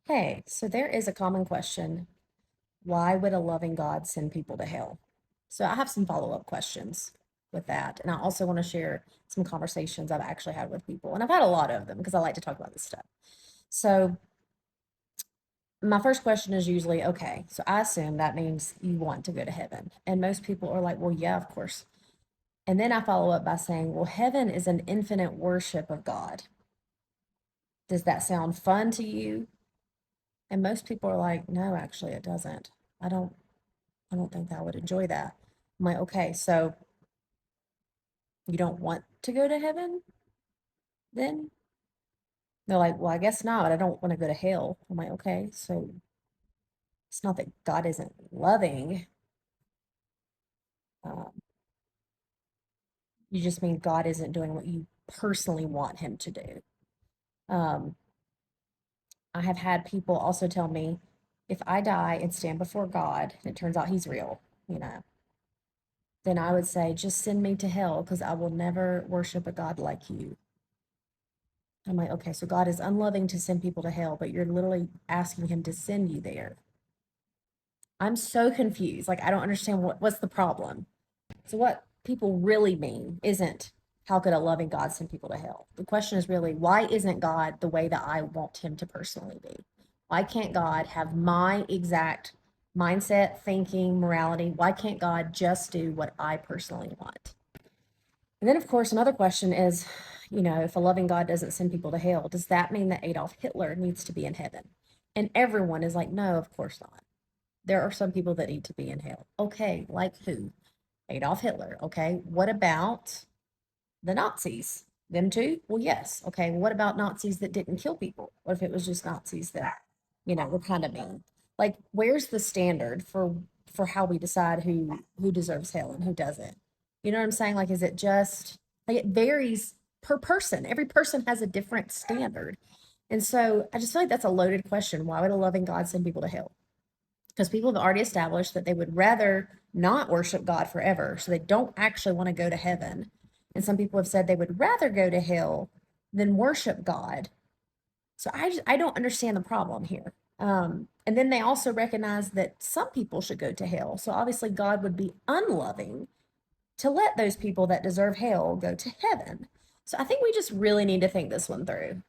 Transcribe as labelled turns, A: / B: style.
A: Hey, so there is a common question. Why would a loving God send people to hell? So I have some follow-up questions with that. And I also want to share some conversations I've actually had with people. And I've had a lot of them because I like to talk about this stuff. So my first question is usually, okay, so I assume that means you want to go to heaven. And most people are like, well, yeah, of course. And then I follow up by saying, well, heaven is an infinite worship of God. Does that sound fun to you? And most people are like, no, actually, it doesn't. I don't I don't think that I would enjoy that. I'm like, okay, so you don't want to go to heaven then? They're like, well, I guess not. I don't want to go to hell. I'm like, okay, so it's not that God isn't loving. Um, you just mean God isn't doing what you personally want him to do. Um, I have had people also tell me if I die and stand before God, and it turns out he's real, you know, then I would say, just send me to hell because I will never worship a God like you. I'm like, okay, so God is unloving to send people to hell, but you're literally asking him to send you there. I'm so confused. Like, I don't understand what's the problem. So what people really mean isn't how could a loving God send people to hell? The question is really, why isn't God the way that I want him to personally be? Why can't God have my exact mindset, thinking, morality? Why can't God just do what I personally want? And then, of course, another question is, if a loving God doesn't send people to hell, does that mean that Adolf Hitler needs to be in heaven? And everyone is like, no, of course not. There are some people that need to be in hell. Okay, like who? Adolf Hitler. Okay, what about the Nazis? Them too? Well, yes. Okay, what about Nazis that didn't kill people? What if it was just Nazis that, were kind of mean? Like, where's the standard for how we decide who deserves hell and who doesn't? You know what I'm saying? Like, is it just like it varies per person? Every person has a different standard. And so I just feel like that's a loaded question. Why would a loving God send people to hell? Because people have already established that they would rather not worship God forever, so they don't actually want to go to heaven. And some people have said they would rather go to hell than worship God. So I don't understand the problem here. And then they also recognize that some people should go to hell. So obviously God would be unloving to let those people that deserve hell go to heaven. So I think we just really need to think this one through.